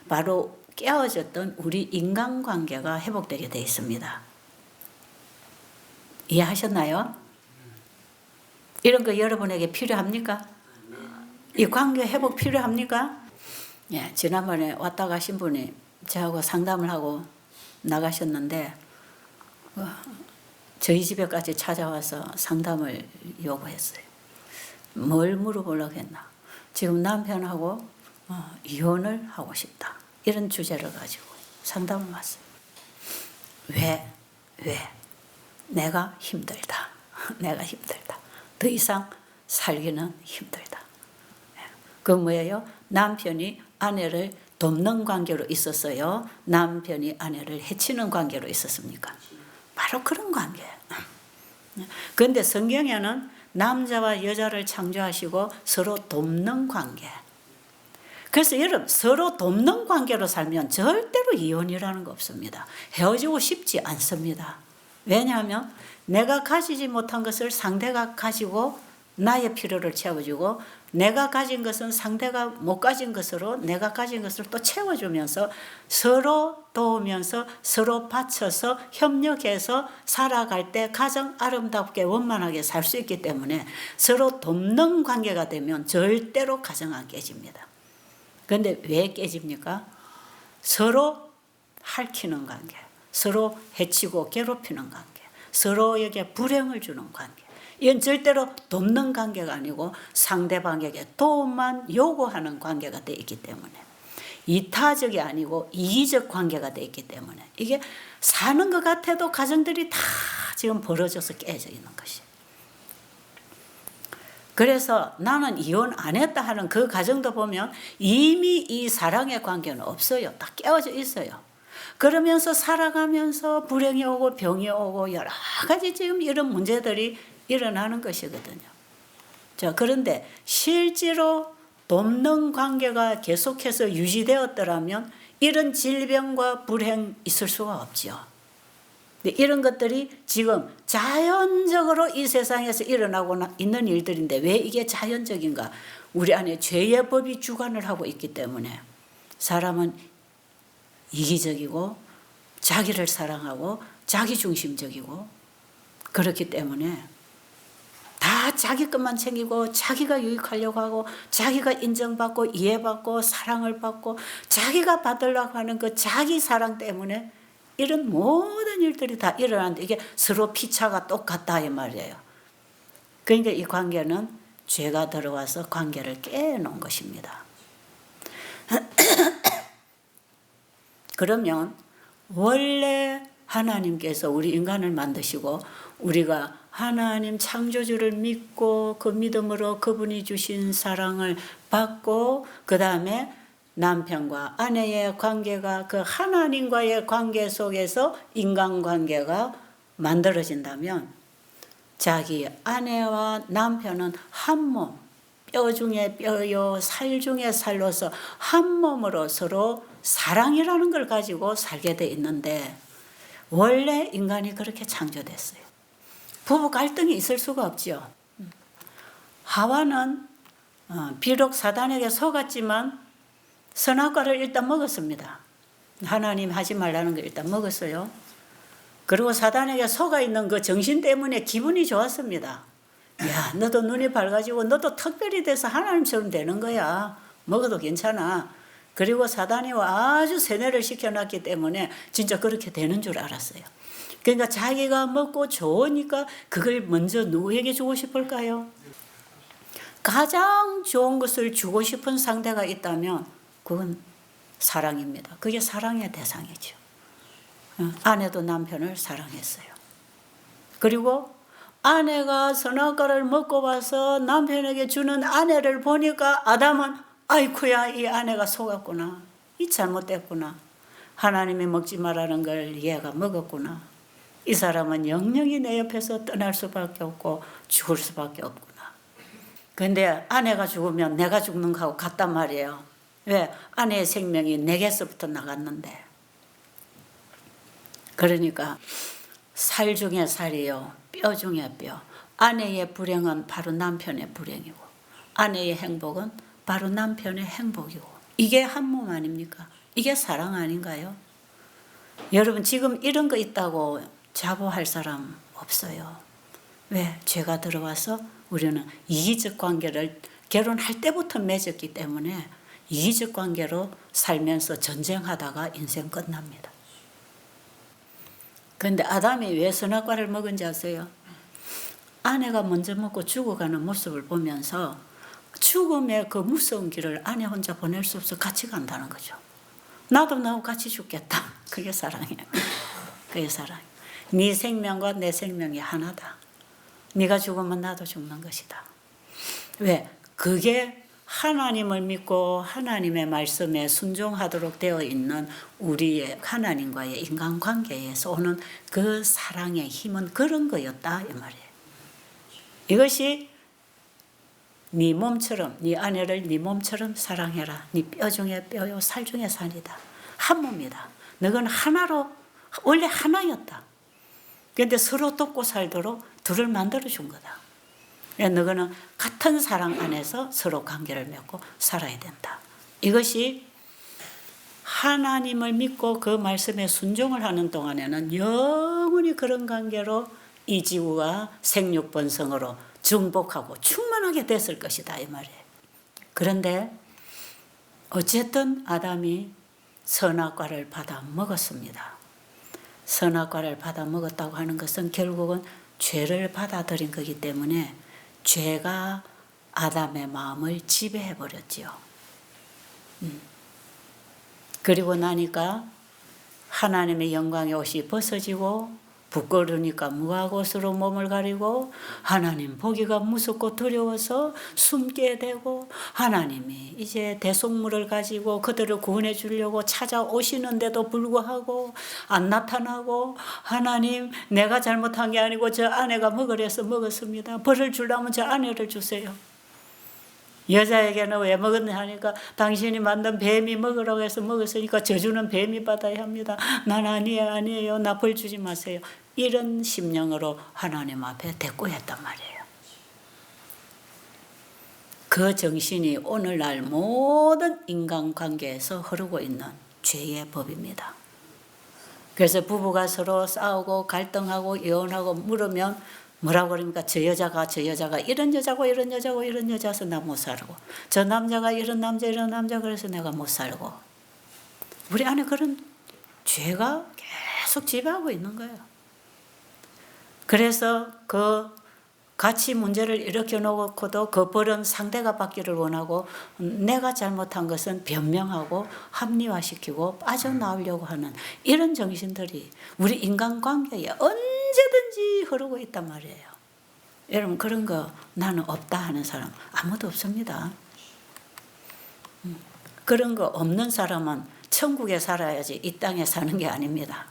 Speaker 1: 바로 깨어졌던 우리 인간관계가 회복되게 돼 있습니다. 이해하셨나요? 이런 거 여러분에게 필요합니까? 이 관계 회복 필요합니까? 예, 지난번에 왔다 가신 분이 저하고 상담을 하고 나가셨는데 저희 집에까지 찾아와서 상담을 요구했어요. 뭘 물어보려고 했나? 지금 남편하고 이혼을 하고 싶다. 이런 주제를 가지고 상담을 왔어요. 왜? 내가 힘들다. 내가 힘들다. 더 이상 살기는 힘들다. 그 뭐예요? 남편이 아내를 돕는 관계로 있었어요? 남편이 아내를 해치는 관계로 있었습니까? 바로 그런 관계. 그런데 성경에는 남자와 여자를 창조하시고 서로 돕는 관계. 그래서 여러분, 서로 돕는 관계로 살면 절대로 이혼이라는 거 없습니다. 헤어지고 싶지 않습니다. 왜냐하면 내가 가지지 못한 것을 상대가 가지고 나의 필요를 채워주고, 내가 가진 것은 상대가 못 가진 것으로 내가 가진 것을 또 채워주면서 서로 도우면서 서로 받쳐서 협력해서 살아갈 때 가장 아름답게 원만하게 살 수 있기 때문에 서로 돕는 관계가 되면 절대로 가정 안 깨집니다. 그런데 왜 깨집니까? 서로 핥히는 관계, 서로 해치고 괴롭히는 관계, 서로에게 불행을 주는 관계. 이건 절대로 돕는 관계가 아니고 상대방에게 도움만 요구하는 관계가 되어 있기 때문에, 이타적이 아니고 이기적 관계가 되어 있기 때문에 이게 사는 것 같아도 가정들이 다 지금 벌어져서 깨져 있는 것이에요. 그래서 나는 이혼 안 했다 하는 그 가정도 보면 이미 이 사랑의 관계는 없어요. 다 깨어져 있어요. 그러면서 살아가면서 불행이 오고 병이 오고 여러 가지 지금 이런 문제들이 일어나는 것이거든요. 자, 그런데 실제로 돕는 관계가 계속해서 유지되었더라면 이런 질병과 불행 있을 수가 없죠. 이런 것들이 지금 자연적으로 이 세상에서 일어나고 있는 일들인데 왜 이게 자연적인가? 우리 안에 죄의 법이 주관을 하고 있기 때문에 사람은 이기적이고 자기를 사랑하고 자기중심적이고 그렇기 때문에 다 자기 것만 챙기고 자기가 유익하려고 하고 자기가 인정받고 이해받고 사랑을 받고 자기가 받으려고 하는 그 자기 사랑 때문에 이런 모든 일들이 다 일어나는데 이게 서로 피차가 똑같다 이 말이에요. 그러니까 이 관계는 죄가 들어와서 관계를 깨놓은 것입니다. 그러면 원래 하나님께서 우리 인간을 만드시고 우리가 하나님 창조주를 믿고 그 믿음으로 그분이 주신 사랑을 받고 그 다음에 남편과 아내의 관계가 그 하나님과의 관계 속에서 인간관계가 만들어진다면 자기 아내와 남편은 한 몸, 뼈 중에 뼈요 살 중에 살로서 한 몸으로 서로 사랑이라는 걸 가지고 살게 돼 있는데 원래 인간이 그렇게 창조됐어요. 부부 갈등이 있을 수가 없죠. 하와는 비록 사단에게 속았지만 선악과를 일단 먹었습니다. 하나님 하지 말라는 걸 일단 먹었어요. 그리고 사단에게 속아 있는 그 정신 때문에 기분이 좋았습니다. 야, 너도 눈이 밝아지고 너도 특별히 돼서 하나님처럼 되는 거야. 먹어도 괜찮아. 그리고 사단이 아주 세뇌를 시켜놨기 때문에 진짜 그렇게 되는 줄 알았어요. 그러니까 자기가 먹고 좋으니까 그걸 먼저 누구에게 주고 싶을까요? 가장 좋은 것을 주고 싶은 상대가 있다면 그건 사랑입니다. 그게 사랑의 대상이죠. 아내도 남편을 사랑했어요. 그리고 아내가 선악과를 먹고 와서 남편에게 주는 아내를 보니까 아담은 아이쿠야 이 아내가 속았구나. 이 잘못됐구나. 하나님이 먹지 말라는 걸 얘가 먹었구나. 이 사람은 영영이 내 옆에서 떠날 수밖에 없고 죽을 수밖에 없구나. 그런데 아내가 죽으면 내가 죽는 거하고 같단 말이에요. 왜? 아내의 생명이 내게서부터 나갔는데. 그러니까 살 중에 살이요, 뼈 중에 뼈. 아내의 불행은 바로 남편의 불행이고 아내의 행복은 바로 남편의 행복이고 이게 한 몸 아닙니까? 이게 사랑 아닌가요? 여러분 지금 이런 거 있다고 자부할 사람 없어요. 왜? 죄가 들어와서 우리는 이기적 관계를 결혼할 때부터 맺었기 때문에 이기적 관계로 살면서 전쟁하다가 인생 끝납니다. 그런데 아담이 왜 선악과를 먹은지 아세요? 아내가 먼저 먹고 죽어가는 모습을 보면서 죽음의 그 무서운 길을 아내 혼자 보낼 수 없어 같이 간다는 거죠. 나도 너하고 같이 죽겠다. 그게 사랑이에요. 그게 사랑. 네 생명과 내 생명이 하나다. 네가 죽으면 나도 죽는 것이다. 왜? 그게 하나님을 믿고 하나님의 말씀에 순종하도록 되어 있는 우리의 하나님과의 인간관계에서 오는 그 사랑의 힘은 그런 거였다 이 말이에요. 이것이 네 몸처럼 네 아내를 네 몸처럼 사랑해라. 네 뼈 중에 뼈요 살 중에 살이다. 한 몸이다. 너는 하나로 원래 하나였다. 그런데 서로 돕고 살도록 둘을 만들어 준 거다. 너는 같은 사랑 안에서 서로 관계를 맺고 살아야 된다. 이것이 하나님을 믿고 그 말씀에 순종을 하는 동안에는 영원히 그런 관계로 이 지구가 생육번성으로 정복하고 충만하게 됐을 것이다 이 말이에요. 그런데 어쨌든 아담이 선악과를 받아 먹었습니다. 선악과를 받아 먹었다고 하는 것은 결국은 죄를 받아들인 거기 때문에 죄가 아담의 마음을 지배해 버렸지요. 그리고 나니까 하나님의 영광의 옷이 벗어지고 부끄러우니까 무화과 옷으로 몸을 가리고 하나님 보기가 무섭고 두려워서 숨게 되고 하나님이 이제 대속물을 가지고 그들을 구원해 주려고 찾아오시는데도 불구하고 안 나타나고 하나님 내가 잘못한 게 아니고 저 아내가 먹으래서 먹었습니다. 벌을 주려면 저 아내를 주세요. 여자에게는 왜 먹었냐 하니까 당신이 만든 뱀이 먹으라고 해서 먹었으니까 저주는 뱀이 받아야 합니다. 난 아니에요. 나 벌 주지 마세요. 이런 심령으로 하나님 앞에 대꾸했단 말이에요. 그 정신이 오늘날 모든 인간관계에서 흐르고 있는 죄의 법입니다. 그래서 부부가 서로 싸우고 갈등하고 이혼하고 물으면 뭐라고 그럽니까? 저 여자가 이런 여자고 이런 여자고 이런 여자서 나 못 살고, 저 남자가 이런 남자 그래서 내가 못 살고, 우리 안에 그런 죄가 계속 지배하고 있는 거예요. 그래서 그 같이 문제를 일으켜 놓고도 그 벌은 상대가 받기를 원하고, 내가 잘못한 것은 변명하고 합리화시키고 빠져나오려고 하는 이런 정신들이 우리 인간관계에 언제든지 흐르고 있단 말이에요. 여러분, 그런 거 나는 없다 하는 사람 아무도 없습니다. 그런 거 없는 사람은 천국에 살아야지 이 땅에 사는 게 아닙니다.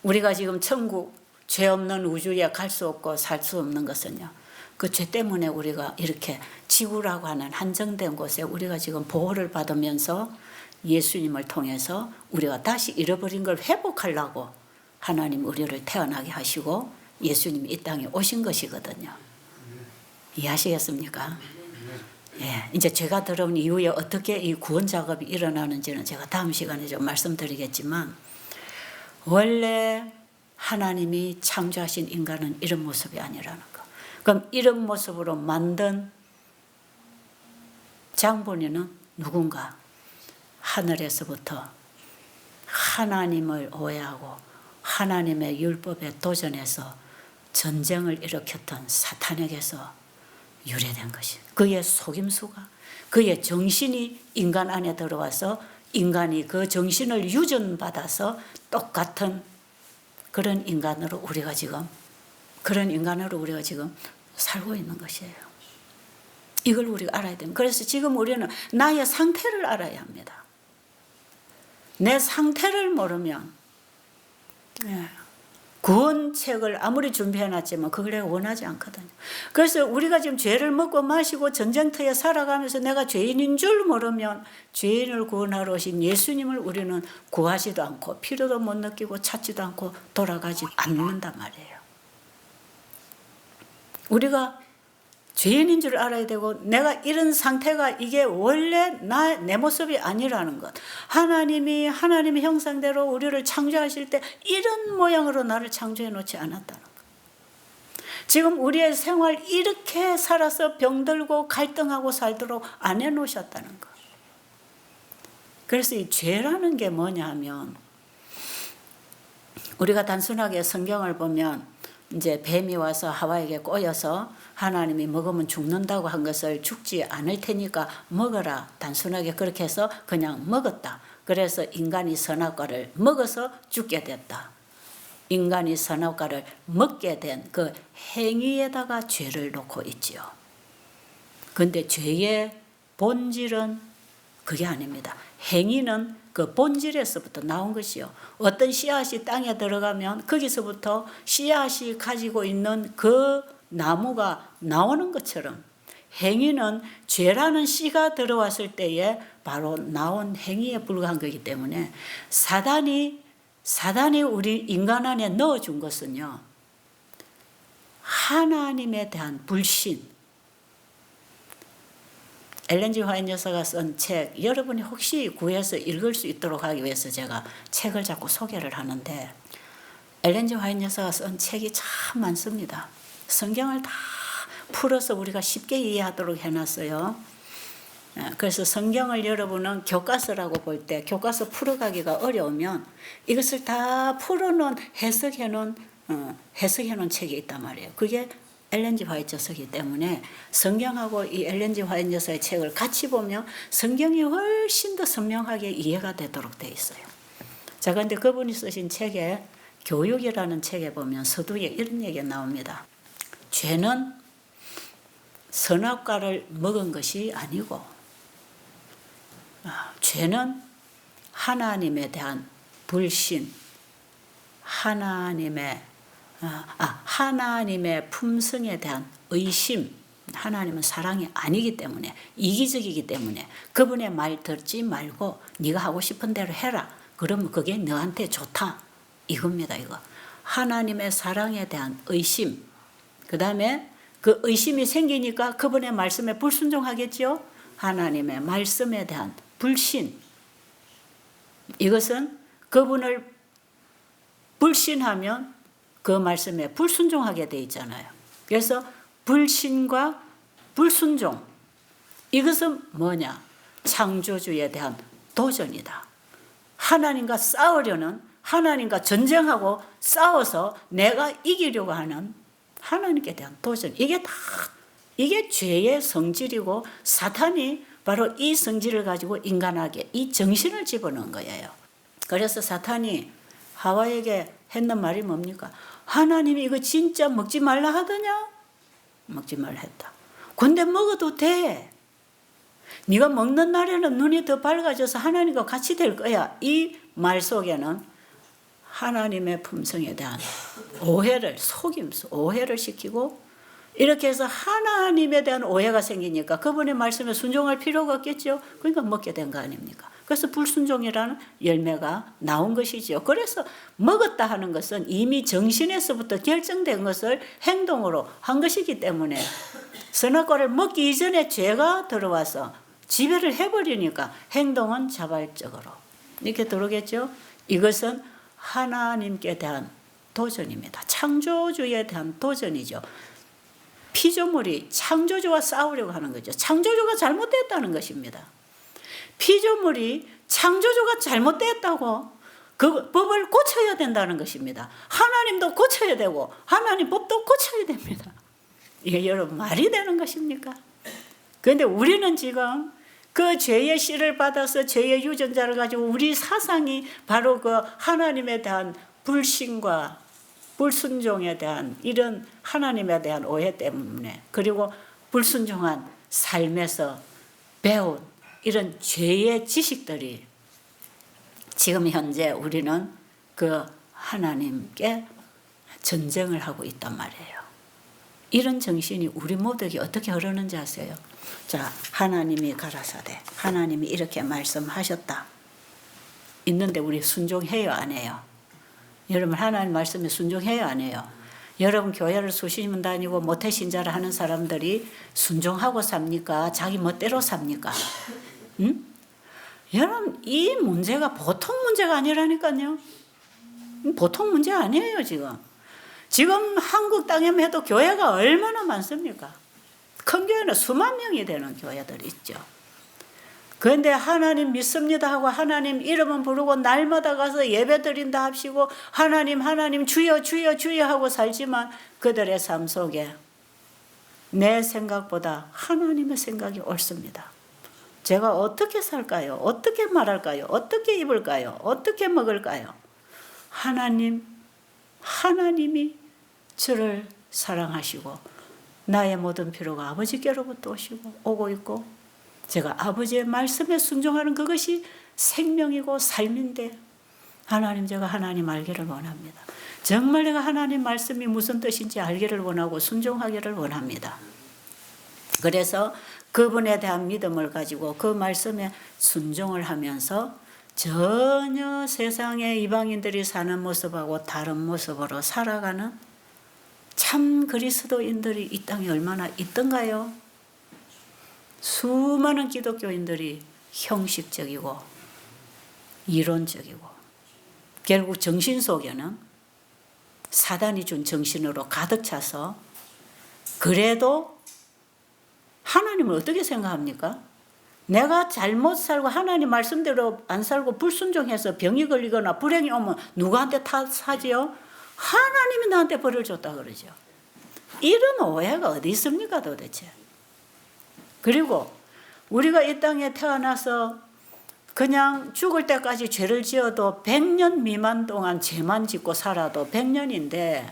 Speaker 1: 우리가 지금 천국, 죄 없는 우주에 갈 수 없고 살 수 없는 것은요, 그 죄 때문에 우리가 이렇게 지구라고 하는 한정된 곳에 우리가 지금 보호를 받으면서 예수님을 통해서 우리가 다시 잃어버린 걸 회복하려고 하나님 우리를 태어나게 하시고 예수님이 이 땅에 오신 것이거든요. 이해하시겠습니까? 예, 이제 죄가 들어온 이후에 어떻게 이 구원 작업이 일어나는지는 제가 다음 시간에 좀 말씀드리겠지만, 원래 하나님이 창조하신 인간은 이런 모습이 아니라는 거. 그럼 이런 모습으로 만든 장본인은 누군가? 하늘에서부터 하나님을 오해하고 하나님의 율법에 도전해서 전쟁을 일으켰던 사탄에게서 유래된 것이, 그의 속임수가, 그의 정신이 인간 안에 들어와서 인간이 그 정신을 유전받아서 똑같은 그런 인간으로 우리가 지금 살고 있는 것이에요. 이걸 우리가 알아야 됩니다. 그래서 지금 우리는 나의 상태를 알아야 합니다. 내 상태를 모르면 구원책을 아무리 준비해놨지만 그걸 내가 원하지 않거든요. 그래서 우리가 지금 죄를 먹고 마시고 전쟁터에 살아가면서 내가 죄인인 줄 모르면 죄인을 구원하러 오신 예수님을 우리는 구하지도 않고 필요도 못 느끼고 찾지도 않고 돌아가지 않는단 말이에요. 우리가 죄인인 줄 알아야 되고, 내가 이런 상태가 이게 원래 내 모습이 아니라는 것. 하나님의 형상대로 우리를 창조하실 때 이런 모양으로 나를 창조해 놓지 않았다는 것. 지금 우리의 생활 이렇게 살아서 병들고 갈등하고 살도록 안 해놓으셨다는 것. 그래서 이 죄라는 게 뭐냐 하면, 우리가 단순하게 성경을 보면 이제 뱀이 와서 하와에게 꼬여서 하나님이 먹으면 죽는다고 한 것을 죽지 않을 테니까 먹어라, 단순하게 그렇게 해서 그냥 먹었다. 그래서 인간이 선악과를 먹어서 죽게 됐다. 인간이 선악과를 먹게 된 그 행위에다가 죄를 놓고 있지요. 그런데 죄의 본질은 그게 아닙니다. 행위는 그 본질에서부터 나온 것이요. 어떤 씨앗이 땅에 들어가면 거기서부터 씨앗이 가지고 있는 그 나무가 나오는 것처럼, 행위는 죄라는 씨가 들어왔을 때에 바로 나온 행위에 불과한 거기 때문에 사단이 우리 인간 안에 넣어준 것은요, 하나님에 대한 불신. 엘렌 G 화이트 여사가 쓴 책, 여러분이 혹시 구해서 읽을 수 있도록 하기 위해서 제가 책을 자꾸 소개를 하는데, 엘렌 G 화이트 여사가 쓴 책이 참 많습니다. 성경을 다 풀어서 우리가 쉽게 이해하도록 해놨어요. 그래서 성경을 여러분은 교과서라고 볼 때, 교과서 풀어가기가 어려우면 이것을 다 풀어놓은 해석해놓은 책이 있단 말이에요. 그게 엘렌 G 화이트 여사이기 때문에 성경하고 이 엘렌 G 화이트 여사의 책을 같이 보면 성경이 훨씬 더 선명하게 이해가 되도록 돼 있어요. 자, 그런데 그분이 쓰신 책에, 교육이라는 책에 보면 서두에 이런 얘기가 나옵니다. 죄는 선악과를 먹은 것이 아니고, 죄는 하나님에 대한 불신, 하나님의 품성에 대한 의심, 하나님은 사랑이 아니기 때문에, 이기적이기 때문에 그분의 말 듣지 말고 네가 하고 싶은 대로 해라. 그러면 그게 너한테 좋다. 이겁니다. 이거. 하나님의 사랑에 대한 의심. 그 다음에 그 의심이 생기니까 그분의 말씀에 불순종하겠죠. 하나님의 말씀에 대한 불신. 이것은 그분을 불신하면 그 말씀에 불순종하게 돼 있잖아요. 그래서 불신과 불순종, 이것은 뭐냐? 창조주에 대한 도전이다. 하나님과 싸우려는, 하나님과 전쟁하고 싸워서 내가 이기려고 하는 하나님께 대한 도전. 이게 죄의 성질이고 사탄이 바로 이 성질을 가지고 인간에게 이 정신을 집어넣은 거예요. 그래서 사탄이 하와에게 했는 말이 뭡니까? 하나님이 이거 진짜 먹지 말라 하더냐? 먹지 말라 했다. 근데 먹어도 돼. 네가 먹는 날에는 눈이 더 밝아져서 하나님과 같이 될 거야. 이 말 속에는 하나님의 품성에 대한 오해를, 속임수, 오해를 시키고, 이렇게 해서 하나님에 대한 오해가 생기니까 그분의 말씀에 순종할 필요가 없겠죠. 그러니까 먹게 된 거 아닙니까? 그래서 불순종이라는 열매가 나온 것이죠. 그래서 먹었다 하는 것은 이미 정신에서부터 결정된 것을 행동으로 한 것이기 때문에, 선악과를 먹기 이전에 죄가 들어와서 지배를 해버리니까 행동은 자발적으로 이렇게 들어오겠죠. 이것은 하나님께 대한 도전입니다. 창조주에 대한 도전이죠. 피조물이 창조주와 싸우려고 하는 거죠. 창조주가 잘못됐다는 것입니다. 피조물이 창조주가 잘못됐다고 그 법을 고쳐야 된다는 것입니다. 하나님도 고쳐야 되고 하나님 법도 고쳐야 됩니다. 이게 여러분 말이 되는 것입니까? 그런데 우리는 지금 그 죄의 씨를 받아서 죄의 유전자를 가지고 우리 사상이 바로 그 하나님에 대한 불신과 불순종에 대한 이런 하나님에 대한 오해 때문에, 그리고 불순종한 삶에서 배운 이런 죄의 지식들이 지금 현재 우리는 그 하나님께 전쟁을 하고 있단 말이에요. 이런 정신이 우리 모두에게 어떻게 흐르는지 아세요? 자, 하나님이 가라사대, 하나님이 이렇게 말씀하셨다. 있는데 우리 순종해요, 안 해요? 여러분 하나님 말씀에 순종해요, 안 해요? 여러분 교회를 수십 년 다니고 모태신자를 하는 사람들이 순종하고 삽니까? 자기 멋대로 삽니까? 응? 여러분 이 문제가 보통 문제가 아니라니까요. 보통 문제 아니에요. 지금 한국 땅에만 해도 교회가 얼마나 많습니까? 큰 교회는 수만 명이 되는 교회들이 있죠. 그런데 하나님 믿습니다 하고 하나님 이름은 부르고 날마다 가서 예배 드린다 합시고 하나님 주여 주여 주여 하고 살지만 그들의 삶 속에 내 생각보다 하나님의 생각이 옳습니다. 제가 어떻게 살까요? 어떻게 말할까요? 어떻게 입을까요? 어떻게 먹을까요? 하나님이 저를 사랑하시고 나의 모든 필요가 아버지께로부터 오고 있고 제가 아버지의 말씀에 순종하는 그것이 생명이고 삶인데 제가 하나님 알기를 원합니다. 정말 내가 하나님 말씀이 무슨 뜻인지 알기를 원하고 순종하기를 원합니다. 그래서 그분에 대한 믿음을 가지고 그 말씀에 순종을 하면서 전혀 세상의 이방인들이 사는 모습하고 다른 모습으로 살아가는 참 그리스도인들이 이 땅에 얼마나 있던가요? 수많은 기독교인들이 형식적이고 이론적이고 결국 정신 속에는 사단이 준 정신으로 가득 차서 그래도 하나님을 어떻게 생각합니까? 내가 잘못 살고 하나님 말씀대로 안 살고 불순종해서 병이 걸리거나 불행이 오면 누구한테 탓하지요? 하나님이 나한테 벌을 줬다 그러죠. 이런 오해가 어디 있습니까 도대체? 그리고 우리가 이 땅에 태어나서 그냥 죽을 때까지 죄를 지어도 100년 미만 동안 죄만 짓고 살아도 100년인데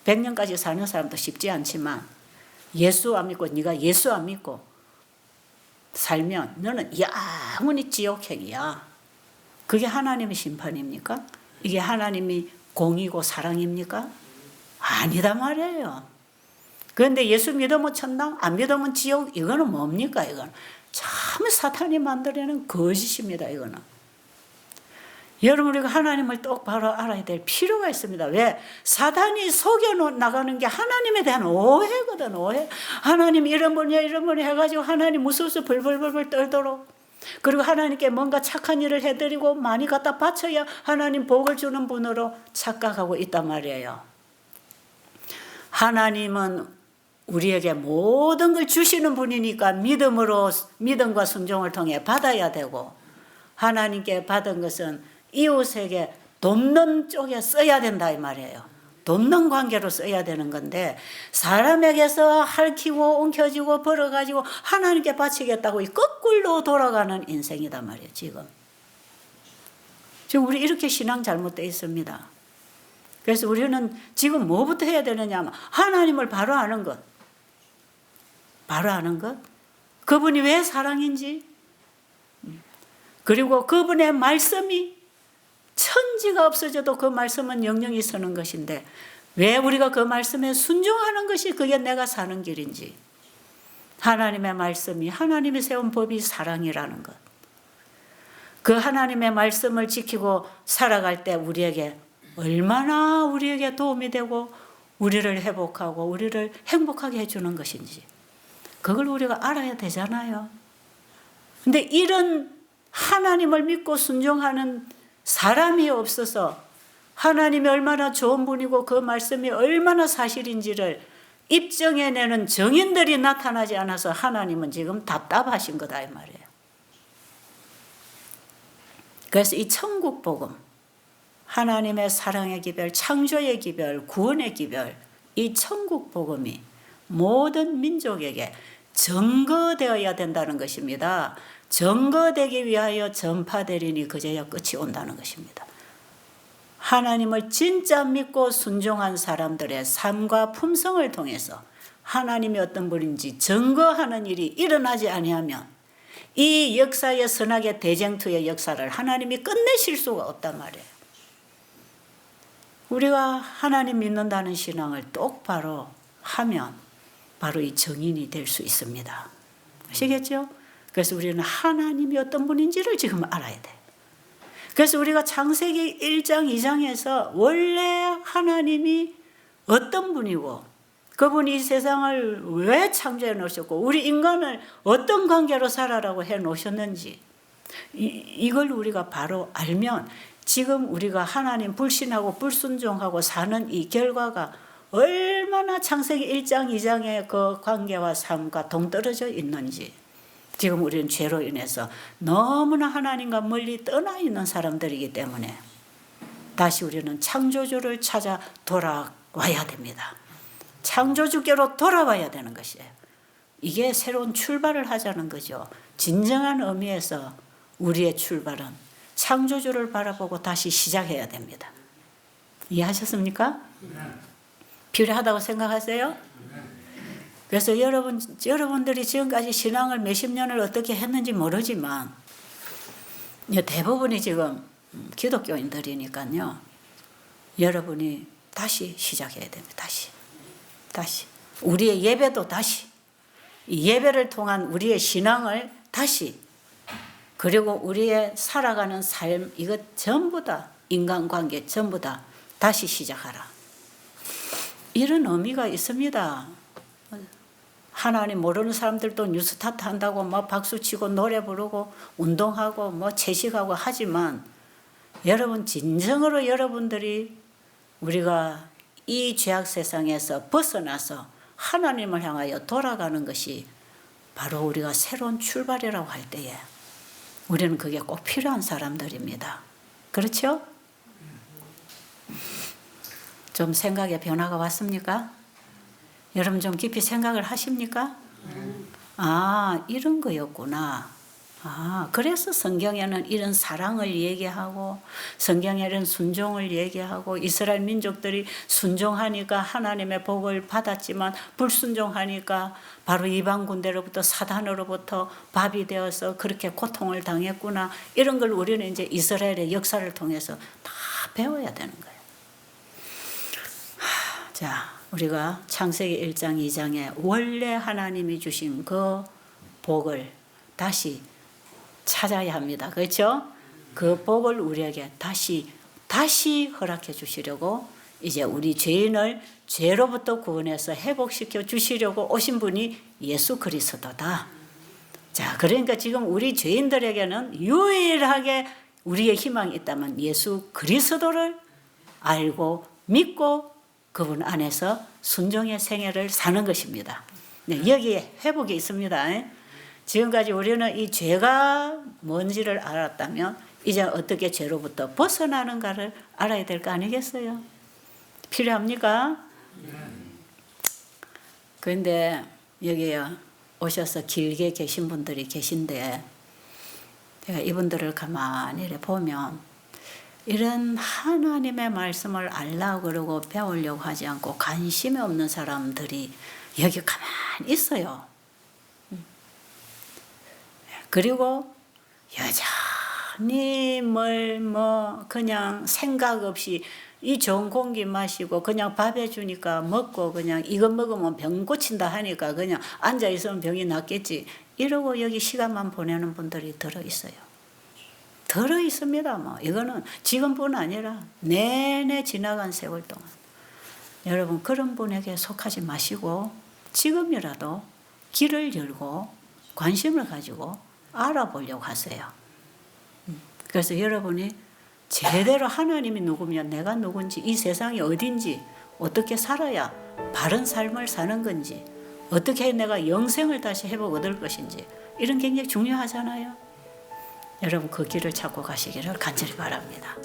Speaker 1: 100년까지 사는 사람도 쉽지 않지만 예수 안 믿고 네가 예수 안 믿고 살면 너는 영원히 지옥행이야. 그게 하나님의 심판입니까? 이게 하나님이 공의고 사랑입니까? 아니다 말이에요. 그런데 예수 믿으면 천당, 안 믿으면 지옥, 이거는 뭡니까? 이거는 참 사탄이 만들어낸 거짓입니다. 이거는. 여러분, 우리가 하나님을 똑바로 알아야 될 필요가 있습니다. 왜? 사탄이 속여 나가는 게 하나님에 대한 오해거든, 오해. 하나님 이런 분이야, 이런 분이 해가지고 하나님 무서워서 벌벌벌벌 떨도록. 그리고 하나님께 뭔가 착한 일을 해드리고 많이 갖다 바쳐야 하나님 복을 주는 분으로 착각하고 있단 말이에요. 하나님은 우리에게 모든 걸 주시는 분이니까 믿음과 순종을 통해 받아야 되고, 하나님께 받은 것은 이웃에게 돕는 쪽에 써야 된다 이 말이에요. 돕는 관계로 써야 되는 건데, 사람에게서 핥히고 엉켜지고 벌어가지고 하나님께 바치겠다고 이 거꾸로 돌아가는 인생이단 말이에요. 지금 우리 이렇게 신앙 잘못되어 있습니다. 그래서 우리는 지금 뭐부터 해야 되느냐 하면 하나님을 바로 아는 것. 바로 아는 것. 그분이 왜 사랑인지, 그리고 그분의 말씀이 천지가 없어져도 그 말씀은 영영이 서는 것인데 왜 우리가 그 말씀에 순종하는 것이 그게 내가 사는 길인지, 하나님의 말씀이, 하나님이 세운 법이 사랑이라는 것. 그 하나님의 말씀을 지키고 살아갈 때 우리에게 얼마나 우리에게 도움이 되고 우리를 회복하고 우리를 행복하게 해주는 것인지, 그걸 우리가 알아야 되잖아요. 근데 이런 하나님을 믿고 순종하는 사람이 없어서 하나님이 얼마나 좋은 분이고 그 말씀이 얼마나 사실인지를 입증해내는 증인들이 나타나지 않아서 하나님은 지금 답답하신 거다 이 말이에요. 그래서 이 천국 복음, 하나님의 사랑의 기별, 창조의 기별, 구원의 기별, 이 천국 복음이 모든 민족에게 증거되어야 된다는 것입니다. 증거되기 위하여 전파되리니 그제야 끝이 온다는 것입니다. 하나님을 진짜 믿고 순종한 사람들의 삶과 품성을 통해서 하나님이 어떤 분인지 증거하는 일이 일어나지 아니하면 이 역사의 선악의 대쟁투의 역사를 하나님이 끝내실 수가 없단 말이에요. 우리가 하나님 믿는다는 신앙을 똑바로 하면 바로 이 증인이 될 수 있습니다. 아시겠죠? 그래서 우리는 하나님이 어떤 분인지를 지금 알아야 돼요. 그래서 우리가 창세기 1장 2장에서 원래 하나님이 어떤 분이고 그분이 이 세상을 왜 창조해 놓으셨고 우리 인간을 어떤 관계로 살아라고 해 놓으셨는지, 이걸 우리가 바로 알면 지금 우리가 하나님 불신하고 불순종하고 사는 이 결과가 얼마나 창세기 1장 2장의 그 관계와 삶과 동떨어져 있는지, 지금 우리는 죄로 인해서 너무나 하나님과 멀리 떠나 있는 사람들이기 때문에 다시 우리는 창조주를 찾아 돌아와야 됩니다. 창조주께로 돌아와야 되는 것이에요. 이게 새로운 출발을 하자는 거죠. 진정한 의미에서 우리의 출발은 창조주를 바라보고 다시 시작해야 됩니다. 이해하셨습니까? 필요하다고 생각하세요? 그래서 여러분들이 지금까지 신앙을 몇십 년을 어떻게 했는지 모르지만 대부분이 지금 기독교인들이니까요. 여러분이 다시 시작해야 됩니다. 다시. 우리의 예배도 다시. 이 예배를 통한 우리의 신앙을 다시. 그리고 우리의 살아가는 삶, 이것 전부 다, 인간관계 전부 다 다시 시작하라. 이런 의미가 있습니다. 하나님 모르는 사람들도 뉴스타트 한다고 뭐 박수치고 노래 부르고 운동하고 뭐 채식하고 하지만, 여러분 진정으로 여러분들이 우리가 이 죄악 세상에서 벗어나서 하나님을 향하여 돌아가는 것이 바로 우리가 새로운 출발이라고 할 때에 우리는 그게 꼭 필요한 사람들입니다. 그렇죠? 좀 생각의 변화가 왔습니까? 여러분 좀 깊이 생각을 하십니까? 아, 이런 거였구나. 아, 그래서 성경에는 이런 사랑을 얘기하고 성경에는 순종을 얘기하고 이스라엘 민족들이 순종하니까 하나님의 복을 받았지만 불순종하니까 바로 이방 군대로부터 사단으로부터 밥이 되어서 그렇게 고통을 당했구나. 이런 걸 우리는 이제 이스라엘의 역사를 통해서 다 배워야 되는 거예요. 자, 우리가 창세기 1장 2장에 원래 하나님이 주신 그 복을 다시 찾아야 합니다. 그렇죠? 그 복을 우리에게 다시 허락해 주시려고 이제 우리 죄인을 죄로부터 구원해서 회복시켜 주시려고 오신 분이 예수 그리스도다. 자, 그러니까 지금 우리 죄인들에게는 유일하게 우리의 희망이 있다면 예수 그리스도를 알고 믿고 그분 안에서 순종의 생애를 사는 것입니다. 네, 여기에 회복이 있습니다. 지금까지 우리는 이 죄가 뭔지를 알았다면 이제 어떻게 죄로부터 벗어나는가를 알아야 될 거 아니겠어요? 필요합니까? 그런데 여기에 오셔서 길게 계신 분들이 계신데 제가 이분들을 가만히 보면 이런 하나님의 말씀을 알려고 그러고 배우려고 하지 않고 관심이 없는 사람들이 여기 가만히 있어요. 그리고 여전히 그냥 생각 없이 이 좋은 공기 마시고 그냥 밥 해주니까 먹고 그냥 이거 먹으면 병 고친다 하니까 그냥 앉아있으면 병이 낫겠지 이러고 여기 시간만 보내는 분들이 들어있어요. 들어있습니다. 뭐 이거는 지금뿐 아니라 내내 지나간 세월 동안 여러분 그런 분에게 속하지 마시고 지금이라도 길을 열고 관심을 가지고 알아보려고 하세요. 그래서 여러분이 제대로 하나님이 누구며 내가 누군지 이 세상이 어딘지 어떻게 살아야 바른 삶을 사는 건지 어떻게 내가 영생을 다시 회복 얻을 것인지 이런 게 굉장히 중요하잖아요. 여러분 그 길을 찾고 가시기를 간절히 바랍니다.